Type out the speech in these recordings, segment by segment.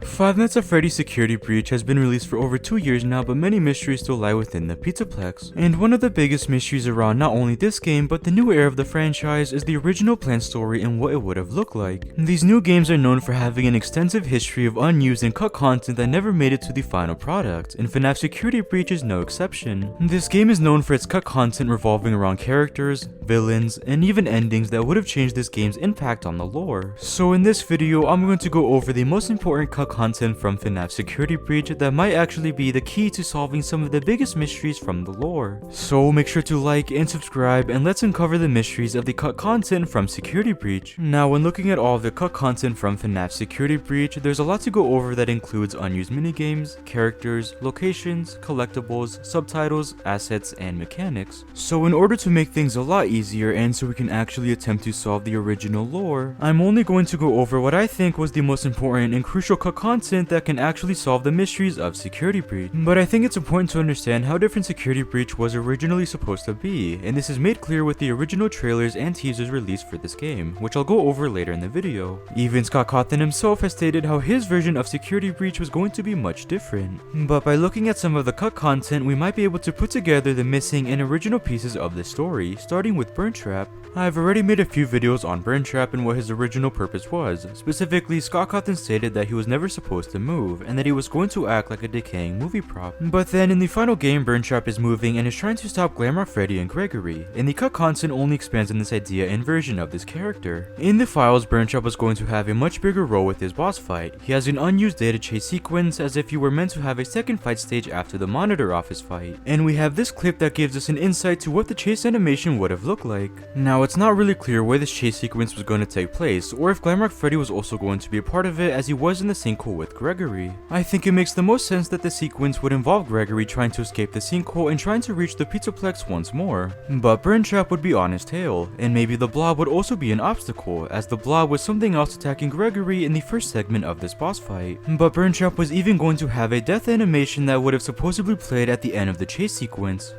Five Nights at Freddy's Security Breach has been released for over 2 years now, but many mysteries still lie within the Pizzaplex. And one of the biggest mysteries around not only this game, but the new heir of the franchise is the original planned story and what it would have looked like. These new games are known for having an extensive history of unused and cut content that never made it to the final product, and FNAF Security Breach is no exception. This game is known for its cut content revolving around characters, villains, and even endings that would have changed this game's impact on the lore. So in this video, I'm going to go over the most important cut content from FNAF Security Breach that might actually be the key to solving some of the biggest mysteries from the lore. So make sure to like and subscribe, and let's uncover the mysteries of the cut content from Security Breach. Now, when looking at all of the cut content from FNAF Security Breach, there's a lot to go over that includes unused minigames, characters, locations, collectibles, subtitles, assets, and mechanics. So in order to make things a lot easier and so we can actually attempt to solve the original lore, I'm only going to go over what I think was the most important and crucial cut content that can actually solve the mysteries of Security Breach. But I think it's important to understand how different Security Breach was originally supposed to be, and this is made clear with the original trailers and teasers released for this game, which I'll go over later in the video. Even Scott Cawthon himself has stated how his version of Security Breach was going to be much different. But by looking at some of the cut content, we might be able to put together the missing and original pieces of the story, starting with Burntrap. I've already made a few videos on Burntrap and what his original purpose was. Specifically, Scott Cawthon stated that he was never supposed to move, and that he was going to act like a decaying movie prop. But then in the final game, Burntrap is moving and is trying to stop Glamrock Freddy and Gregory, and the cut content only expands on this idea and version of this character. In the files, Burntrap was going to have a much bigger role with his boss fight. He has an unused data chase sequence as if you were meant to have a second fight stage after the monitor office fight. And we have this clip that gives us an insight to what the chase animation would have looked like. Now, it's not really clear where this chase sequence was going to take place, or if Glamrock Freddy was also going to be a part of it as he was in the sinkhole with Gregory. I think it makes the most sense that the sequence would involve Gregory trying to escape the sinkhole and trying to reach the Pizzaplex once more. But Burntrap would be on his tail, and maybe the Blob would also be an obstacle, as the Blob was something else attacking Gregory in the first segment of this boss fight. But Burntrap was even going to have a death animation that would have supposedly played at the end of the chase sequence.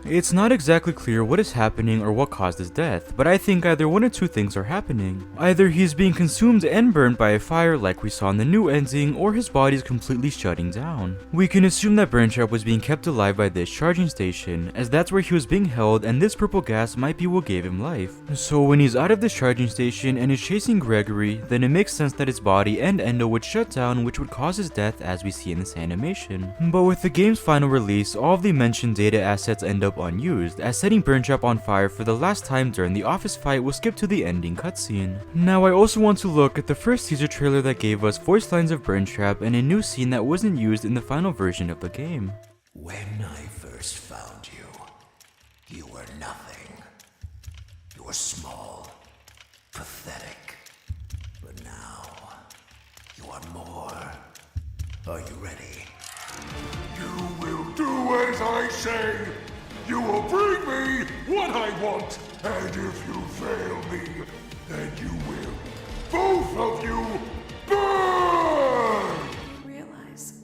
It's not exactly clear what is happening or what caused his death, but I think either one or two things are happening. Either he is being consumed and burned by a fire like we saw in the new ending, or his body is completely shutting down. We can assume that Burntrap was being kept alive by this charging station, as that's where he was being held, and this purple gas might be what gave him life. So when he's out of this charging station and is chasing Gregory, then it makes sense that his body and endo would shut down, which would cause his death as we see in this animation. But with the game's final release, all of the mentioned data assets end up unused, as setting Burntrap on fire for the last time during the office fight will skip to the ending cutscene. Now, I also want to look at the first teaser trailer that gave us voice lines of Burntrap and a new scene that wasn't used in the final version of the game. When I first found you, you were nothing. You were small, pathetic. But now, you are more. Are you ready? You will do as I say. You will bring me what I want, and if you fail me, then you will, both of you, burn! Realize.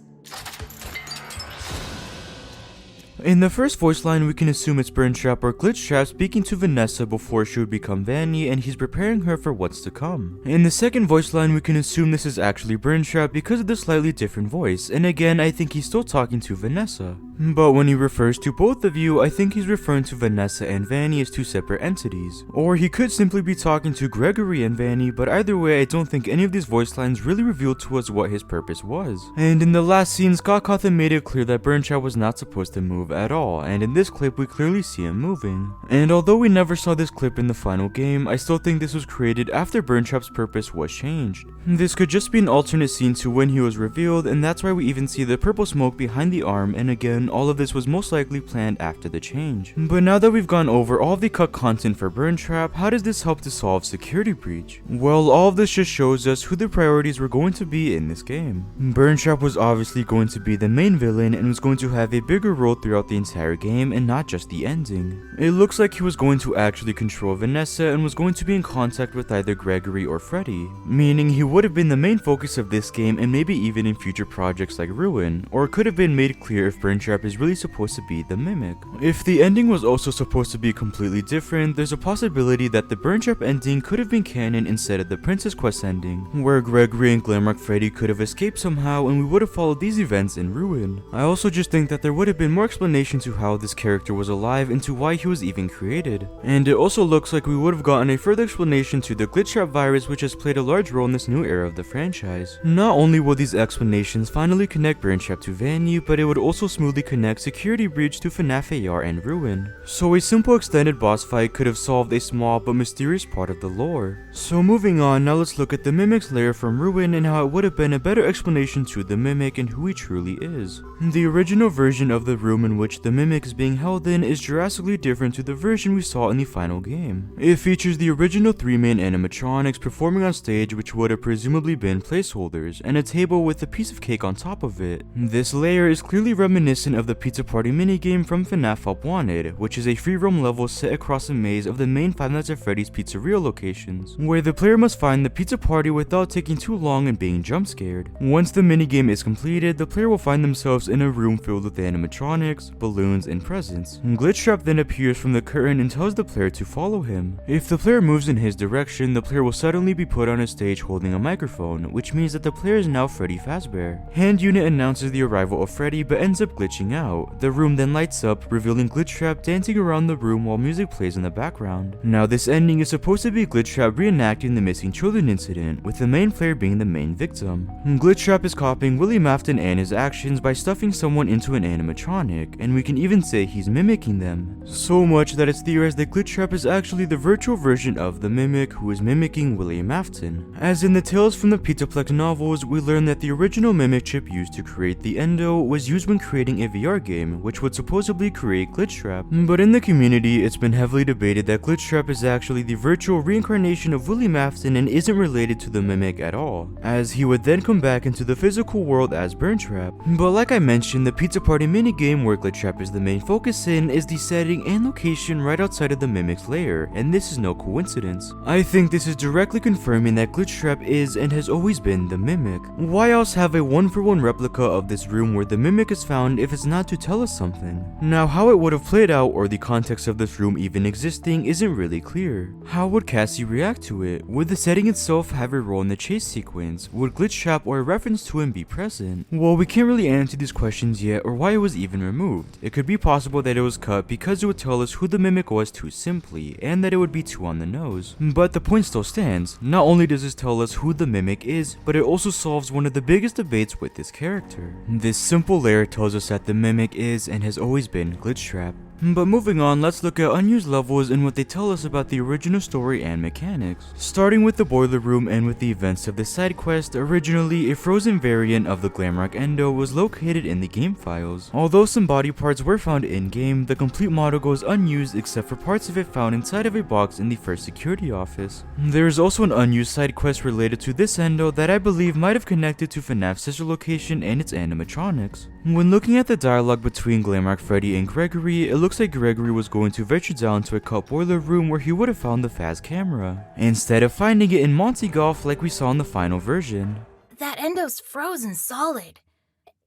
In the first voice line, we can assume it's Burntrap or Glitchtrap speaking to Vanessa before she would become Vanny, and he's preparing her for what's to come. In the second voice line, we can assume this is actually Burntrap because of the slightly different voice, and again, I think he's still talking to Vanessa. But when he refers to both of you, I think he's referring to Vanessa and Vanny as two separate entities. Or he could simply be talking to Gregory and Vanny, but either way, I don't think any of these voice lines really revealed to us what his purpose was. And in the last scene, Scott Cawthon made it clear that Burntrap was not supposed to move at all, and in this clip we clearly see him moving. And although we never saw this clip in the final game, I still think this was created after Burntrap's purpose was changed. This could just be an alternate scene to when he was revealed, and that's why we even see the purple smoke behind the arm, and again, all of this was most likely planned after the change. But now that we've gone over all the cut content for Burntrap, how does this help to solve Security Breach? Well, all of this just shows us who the priorities were going to be in this game. Burntrap was obviously going to be the main villain and was going to have a bigger role throughout throughout the entire game and not just the ending. It looks like he was going to actually control Vanessa and was going to be in contact with either Gregory or Freddy, meaning he would have been the main focus of this game and maybe even in future projects like Ruin, or it could have been made clear if Burntrap is really supposed to be the Mimic. If the ending was also supposed to be completely different, there's a possibility that the Burntrap ending could have been canon instead of the Princess Quest ending, where Gregory and Glamrock Freddy could have escaped somehow and we would have followed these events in Ruin. I also just think that there would have been more explanation to how this character was alive and to why he was even created. And it also looks like we would have gotten a further explanation to the Glitchtrap virus, which has played a large role in this new era of the franchise. Not only will these explanations finally connect Burntrap to Vanny, but it would also smoothly connect Security Breach to FNAF AR and Ruin. So a simple extended boss fight could have solved a small but mysterious part of the lore. So moving on, now let's look at the Mimic's lair from Ruin and how it would have been a better explanation to the Mimic and who he truly is. The original version of the room in which the Mimic is being held in is drastically different to the version we saw in the final game. It features the original 3 main animatronics performing on stage, which would have presumably been placeholders, and a table with a piece of cake on top of it. This lair is clearly reminiscent of the Pizza Party minigame from FNAF Help Wanted, which is a free roam level set across a maze of the main Five Nights at Freddy's pizzeria locations, where the player must find the pizza party without taking too long and being jump scared. Once the minigame is completed, the player will find themselves in a room filled with animatronics, balloons, and presents. Glitchtrap then appears from the curtain and tells the player to follow him. If the player moves in his direction, the player will suddenly be put on a stage holding a microphone, which means that the player is now Freddy Fazbear. Hand Unit announces the arrival of Freddy but ends up glitching out. The room then lights up, revealing Glitchtrap dancing around the room while music plays in the background. Now this ending is supposed to be Glitchtrap reenacting the missing children incident, with the main player being the main victim. Glitchtrap is copying William Afton and his actions by stuffing someone into an animatronic, and we can even say he's mimicking them. So much that it's theorized that Glitchtrap is actually the virtual version of the Mimic who is mimicking William Afton. As in the Tales from the Pizzaplex novels, we learn that the original Mimic chip used to create the Endo was used when creating a VR game, which would supposedly create Glitchtrap. But in the community, it's been heavily debated that Glitchtrap is actually the virtual reincarnation of William Afton and isn't related to the Mimic at all, as he would then come back into the physical world as Burntrap. But like I mentioned, the Pizza Party minigame where Glitchtrap is the main focus in is the setting and location right outside of the Mimic's lair, and this is no coincidence. I think this is directly confirming that Glitchtrap is and has always been the Mimic. Why else have a one-for-one replica of this room where the Mimic is found if it's not to tell us something? Now how it would have played out or the context of this room even existing isn't really clear. How would Cassie react to it? Would the setting itself have a role in the chase sequence? Would Glitchtrap or a reference to him be present? Well, we can't really answer these questions yet or why it was even removed. It could be possible that it was cut because it would tell us who the Mimic was too simply, and that it would be too on the nose. But the point still stands. Not only does this tell us who the Mimic is, but it also solves one of the biggest debates with this character. This simple layer tells us that the Mimic is and has always been Glitchtrap. But moving on, let's look at unused levels and what they tell us about the original story and mechanics. Starting with the boiler room and with the events of the side quest, originally a frozen variant of the Glamrock Endo was located in the game files. Although some body parts were found in-game, the complete model goes unused except for parts of it found inside of a box in the first security office. There is also an unused side quest related to this Endo that I believe might have connected to FNAF's sister location and its animatronics. When looking at the dialogue between Glamrock Freddy and Gregory, it looks like Gregory was going to venture down to a cut boiler room where he would have found the Faz camera, instead of finding it in Monty Golf like we saw in the final version. That Endo's frozen solid.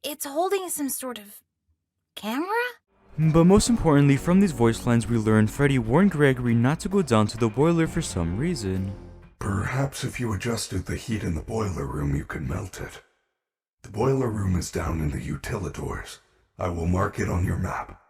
It's holding some sort of camera? But most importantly, from these voice lines we learn Freddy warned Gregory not to go down to the boiler for some reason. Perhaps if you adjusted the heat in the boiler room, you could melt it. The boiler room is down in the utilidors. I will mark it on your map.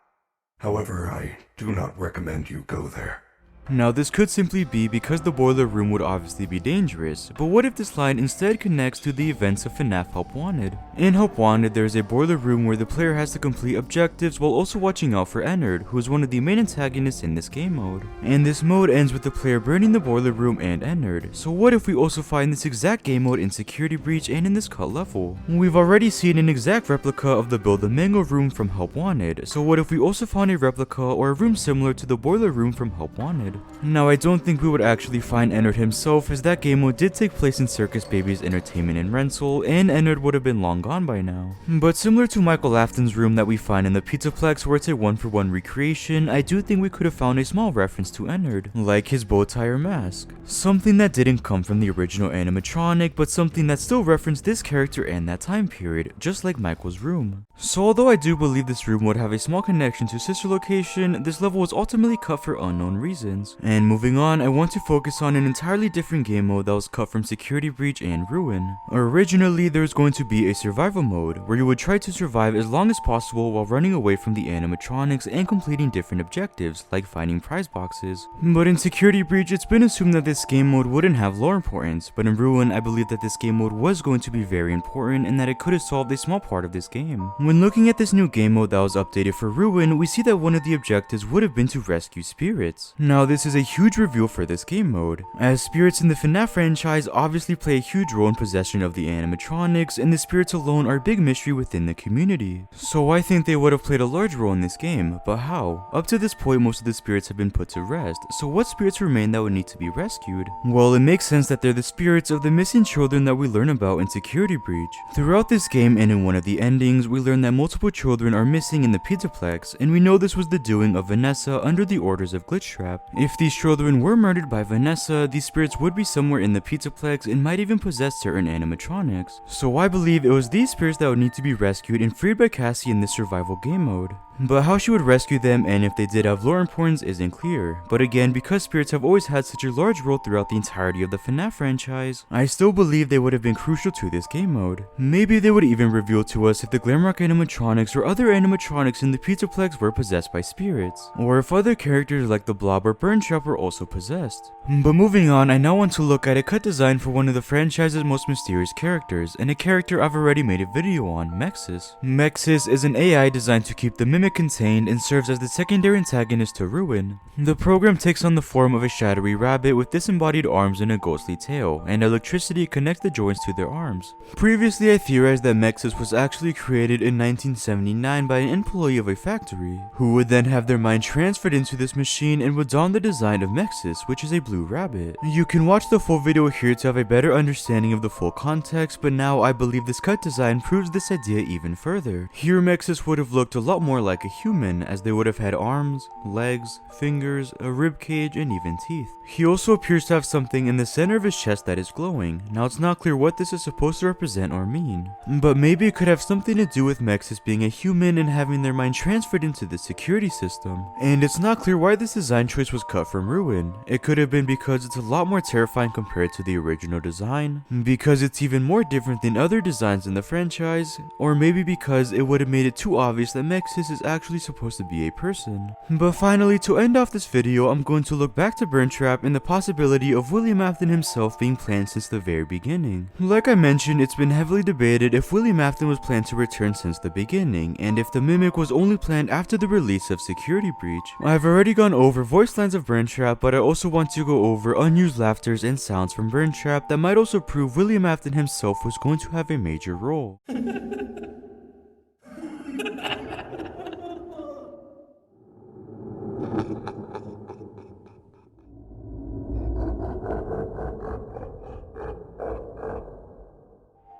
However, I do not recommend you go there. Now this could simply be because the boiler room would obviously be dangerous, but what if this line instead connects to the events of FNAF Help Wanted? In Help Wanted, there is a boiler room where the player has to complete objectives while also watching out for Ennard, who is one of the main antagonists in this game mode. And this mode ends with the player burning the boiler room and Ennard, so what if we also find this exact game mode in Security Breach and in this cut level? We've already seen an exact replica of the Build a Mango room from Help Wanted, so what if we also found a replica or a room similar to the boiler room from Help Wanted? mode. Now I don't think we would actually find Ennard himself, as that game mode did take place in Circus Baby's Entertainment and Rental, and Ennard would have been long gone by now. But similar to Michael Afton's room that we find in the Pizzaplex where it's a 1-for-1 recreation, I do think we could have found a small reference to Ennard, like his bow tie or mask. Something that didn't come from the original animatronic, but something that still referenced this character and that time period, just like Michael's room. So although I do believe this room would have a small connection to Sister Location, this level was ultimately cut for unknown reasons. And moving on, I want to focus on an entirely different game mode that was cut from Security Breach and Ruin. Originally, there was going to be a survival mode, where you would try to survive as long as possible while running away from the animatronics and completing different objectives, like finding prize boxes. But in Security Breach, it's been assumed that this game mode wouldn't have lore importance, but in Ruin, I believe that this game mode was going to be very important and that it could have solved a small part of this game. When looking at this new game mode that was updated for Ruin, we see that one of the objectives would have been to rescue spirits. Now this is a huge reveal for this game mode, as spirits in the FNAF franchise obviously play a huge role in possession of the animatronics, and the spirits alone are a big mystery within the community. So I think they would have played a large role in this game, but how? Up to this point, most of the spirits have been put to rest, so what spirits remain that would need to be rescued? Well, it makes sense that they're the spirits of the missing children that we learn about in Security Breach. Throughout this game and in one of the endings, we learn that multiple children are missing in the Pizzaplex, and we know this was the doing of Vanessa under the orders of Glitchtrap. If these children were murdered by Vanessa, these spirits would be somewhere in the Pizzaplex and might even possess certain animatronics. So I believe it was these spirits that would need to be rescued and freed by Cassie in this survival game mode. But how she would rescue them and if they did have lore importance isn't clear. But again, because spirits have always had such a large role throughout the entirety of the FNAF franchise, I still believe they would have been crucial to this game mode. Maybe they would even reveal to us if the Glamrock animatronics or other animatronics in the Pizzaplex were possessed by spirits, or if other characters like the Blob or Burntrap were also possessed. But moving on, I now want to look at a cut design for one of the franchise's most mysterious characters, and a character I've already made a video on, Mexus. Mexus is an AI designed to keep the Mimic contained and serves as the secondary antagonist to Ruin. The program takes on the form of a shadowy rabbit with disembodied arms and a ghostly tail, and electricity connects the joints to their arms. Previously, I theorized that Mexus was actually created in 1979 by an employee of a factory, who would then have their mind transferred into this machine and would don the design of Mexus, which is a blue rabbit. You can watch the full video here to have a better understanding of the full context, but now I believe this cut design proves this idea even further. Here, Mexus would have looked a lot more like a human, as they would have had arms, legs, fingers, a rib cage, and even teeth. He also appears to have something in the center of his chest that is glowing. Now it's not clear what this is supposed to represent or mean, but maybe it could have something to do with Mexus being a human and having their mind transferred into the security system. And it's not clear why this design choice was cut from Ruin. It could have been because it's a lot more terrifying compared to the original design, because it's even more different than other designs in the franchise, or maybe because it would have made it too obvious that Mexus is actually supposed to be a person. But finally, to end off this video, I'm going to look back to Burntrap and the possibility of William Afton himself being planned since the very beginning. Like I mentioned, it's been heavily debated if William Afton was planned to return since the beginning, and if the Mimic was only planned after the release of Security Breach. I've already gone over voice lines of Burntrap, but I also want to go over unused laughters and sounds from Burntrap that might also prove William Afton himself was going to have a major role.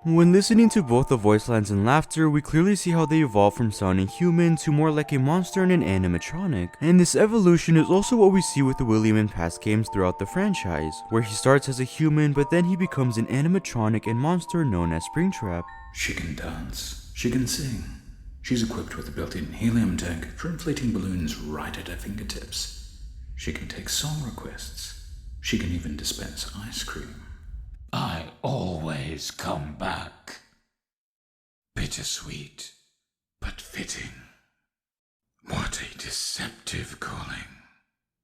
When listening to both the voice lines and laughter, we clearly see how they evolve from sounding human to more like a monster and an animatronic. And this evolution is also what we see with the William in past games throughout the franchise, where he starts as a human but then he becomes an animatronic and monster known as Springtrap. She can dance. She can sing. She's equipped with a built-in helium tank for inflating balloons right at her fingertips. She can take song requests. She can even dispense ice cream. I always come back. Bittersweet, but fitting. What a deceptive calling.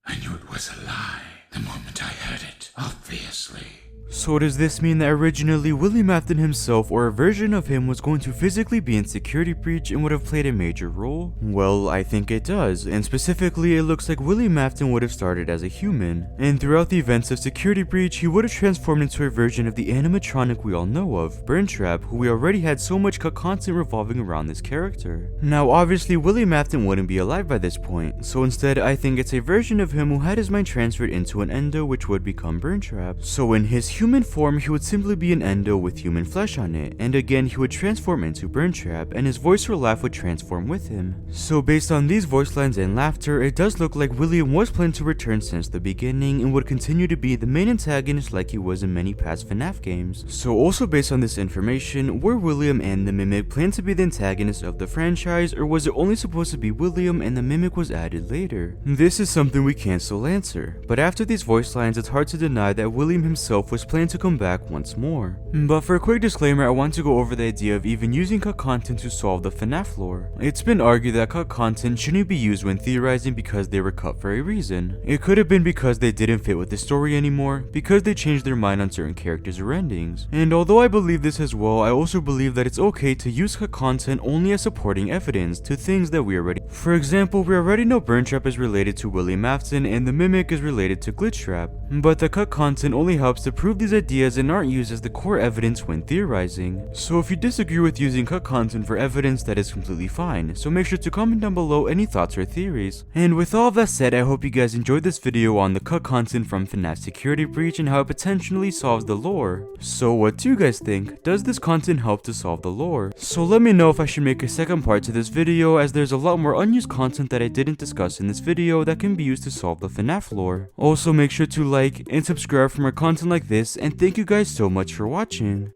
I knew it was a lie the moment I heard it, obviously. So does this mean that originally William Afton himself or a version of him was going to physically be in Security Breach and would have played a major role? Well, I think it does, and specifically it looks like William Afton would have started as a human, and throughout the events of Security Breach he would have transformed into a version of the animatronic we all know of, Burntrap, who we already had so much content revolving around this character. Now obviously William Afton wouldn't be alive by this point, so instead I think it's a version of him who had his mind transferred into an endo which would become Burntrap. So in his human form he would simply be an endo with human flesh on it, and again he would transform into Burntrap and his voice or laugh would transform with him. So based on these voice lines and laughter, it does look like William was planned to return since the beginning and would continue to be the main antagonist like he was in many past FNAF games. So also based on this information, were William and the Mimic planned to be the antagonists of the franchise, or was it only supposed to be William and the Mimic was added later? This is something we can't still answer, but after these voice lines it's hard to deny that William himself was planned to come back once more. But for a quick disclaimer, I want to go over the idea of even using cut content to solve the FNAF lore. It's been argued that cut content shouldn't be used when theorizing because they were cut for a reason. It could have been because they didn't fit with the story anymore, because they changed their mind on certain characters or endings. And although I believe this as well, I also believe that it's okay to use cut content only as supporting evidence to things that we already. For example, we already know Burntrap is related to William Afton and the Mimic is related to Glitchtrap, but the cut content only helps to prove these ideas and aren't used as the core evidence when theorizing. So if you disagree with using cut content for evidence, that is completely fine, so make sure to comment down below any thoughts or theories. And with all of that said, I hope you guys enjoyed this video on the cut content from FNAF Security Breach and how it potentially solves the lore. So what do you guys think? Does this content help to solve the lore? So let me know if I should make a second part to this video, as there's a lot more unused content that I didn't discuss in this video that can be used to solve the FNAF lore. Also make sure to like and subscribe for more content like this, and thank you guys so much for watching.